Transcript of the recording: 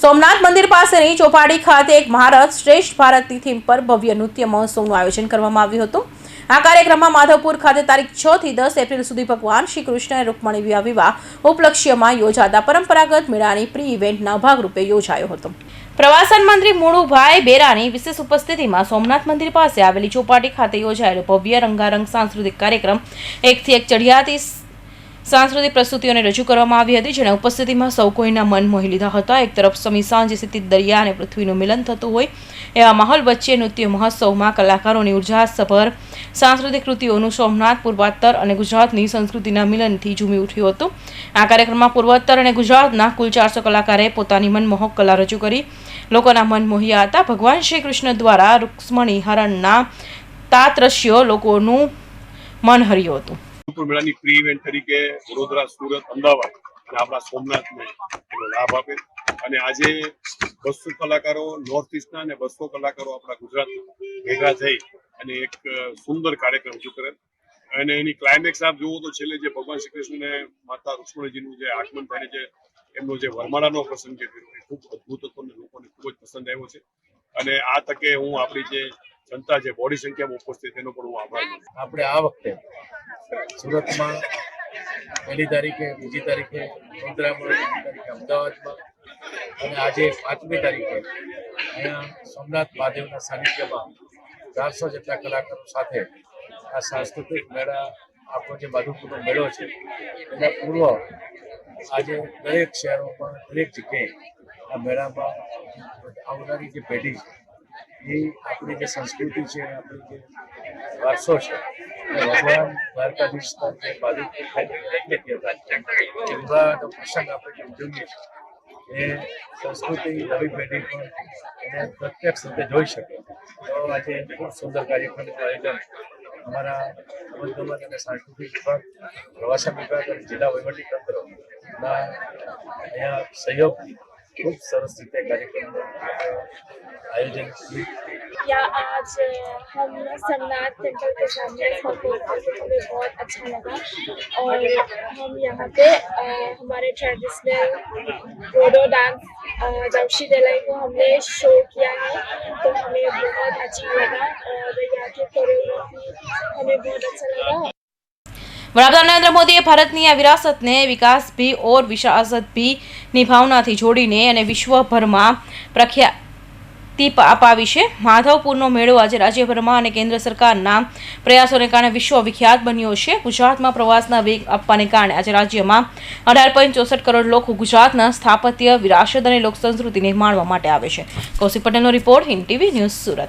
સોમનાથ મંદિર પાસેની ચોપાટી ખાતે એક ભારત શ્રેષ્ઠ ભારતની થીમ પર ભવ્ય નૃત્ય મહોત્સવનું આયોજન કરવામાં આવ્યું હતું। આ કાર્યક્રમમાં માધવપુર ખાતે તારીખ 6 થી 10 એપ્રિલ સુધી ભગવાન શ્રી કૃષ્ણ અને રૂકમણી વિવાહ ઉપલક્ષ્યમાં યોજાતા પરંપરાગત મેળાની પ્રી ઇવેન્ટના ભાગરૂપે યોજાયો હતો। પ્રવાસન મંત્રી મુળુભાઈ બેરાની વિશેષ ઉપસ્થિતિમાં સોમનાથ મંદિર પાસે આવેલી ચોપાટી ખાતે યોજાયેલો ભવ્ય રંગારંગ સાંસ્કૃતિક કાર્યક્રમ એકથી એક ચઢિયાતી सांस्कृतिक प्रस्तुतिओं रजू करवामां आवी हती, जेना उपस्थितिमां सौ कोईना मन मोही लीधा हता। एक तरफ समी सांजे स्थित दरिया अने पृथ्वीनुं मिलन थतुं होय एवा माहोल वच्चे नृत्य महोत्सवमां कलाकारोनी उर्जासभर सांस्कृतिक कृतिओनुं सोमनाथ पूर्वोत्तर अने गुजरातनी संस्कृतिना मिलनथी झूमी उठ्युं हतुं। आ कार्यक्रममां पूर्वोत्तर अने गुजरातना कुल 400 कलाकारोए पोतानी मनमोहक कला रजू करी लोकोना मन मोह्या हता। भगवान श्री कृष्ण द्वारा रुक्मणी हरणना तातृश्य लोकोनुं मन हर्युं हतुं। मेळानी प्री इवेंट तरीके वडोदरा, सूरत, अमदावाद અને આપણા સોમનાથને એનો લાભ આપે અને આજે 200 કલાકારો નોર્થ ઈસ્ટના અને 200 કલાકારો આપણા ગુજરાતના ભેગા થઈ અને એક સુંદર કાર્યક્રમ રજૂ કરે અને એની ક્લાઇમેક્સ આપ જુઓ તો છેલ્લે જે ભગવાન શ્રી કૃષ્ણ અને માતા રૂક્મણીજીનું જે આગમન થાય છે, એમનો જે વરમાળાનો પ્રસંગ છે એ ખૂબ અદ્ભુત હતો અને લોકોને ખૂબ જ પસંદ આવ્યો છે અને આ તકે હું આપણી જે જનતા જે બોડી સંખ્યામાં ઉપસ્થિત તેનો પણ હું આભાર માનું છું। આપણે આ વખતે સુરતમાં 1લી તારીખે, 2જી તારીખે વડોદરામાં, 3જી તારીખે અમદાવાદમાં અને આજે 5મી તારીખે અહીંયા સોમનાથ મહાદેવના સાનિધ્યમાં 400 જેટલા કલાકારો સાથે આ સાંસ્કૃતિક મેળા આપણો જે માધવપુરનો મેળો છે એના પૂર્વ આજે દરેક શહેરોમાં દરેક જગ્યાએ આ મેળામાં આવનારી જે પેઢી છે એ આપણી જે સંસ્કૃતિ છે, આપણી જે વારસો છે, ભગવાન દ્વારકાધીશના જે માધવપુર વિવાહનો પ્રસંગ આપણે જે ઉજવીએ છીએ એ સંસ્કૃતિ નવી પેઢી પણ એને પ્રત્યક્ષ રીતે જોઈ શકે। તો આજે ખૂબ સુંદર કાર્યક્રમનું આયોજન અમારા રમતગમત અને સાંસ્કૃતિક વિભાગ, પ્રવાસન વિભાગ અને જિલ્લા વહીવટીતંત્રના અહીંયા સહયોગથી खूब सरस रीते कार्यक्रम आयोजन किए। या आज हम सोमनाथ टेम्पल के सामने परफॉर्म करके हमें बहुत अच्छा लगा और हम यहाँ पे हमारे ट्रेडिशनल बोडो डांस जमशी दलाई को हमने शो किया है, तो हमें बहुत अच्छा लगा और यहाँ की कोरियोग्राफी हमें बहुत अच्छा लगा। वडाप्रधान नरेंद्र मोदीए भारतनी आ विरासतने विकास भी और विरासत भी ની ભાવનાથી જોડીને અને વિશ્વભરમાં પ્રખ્યાતિ અપાવી છે। માધવપુરનો મેળો આજે રાજ્યભરમાં અને કેન્દ્ર સરકારના પ્રયાસોને કારણે વિશ્વવિખ્યાત બન્યો છે। ગુજરાતમાં પ્રવાસના વેગ આપવાને કારણે આજે રાજ્યમાં 18.64 કરોડ લોકો ગુજરાતના સ્થાપત્ય, વિરાસત અને લોક સંસ્કૃતિને માણવા માટે આવે છે। કૌશિક પટેલનો report, Hind TV news, Surat.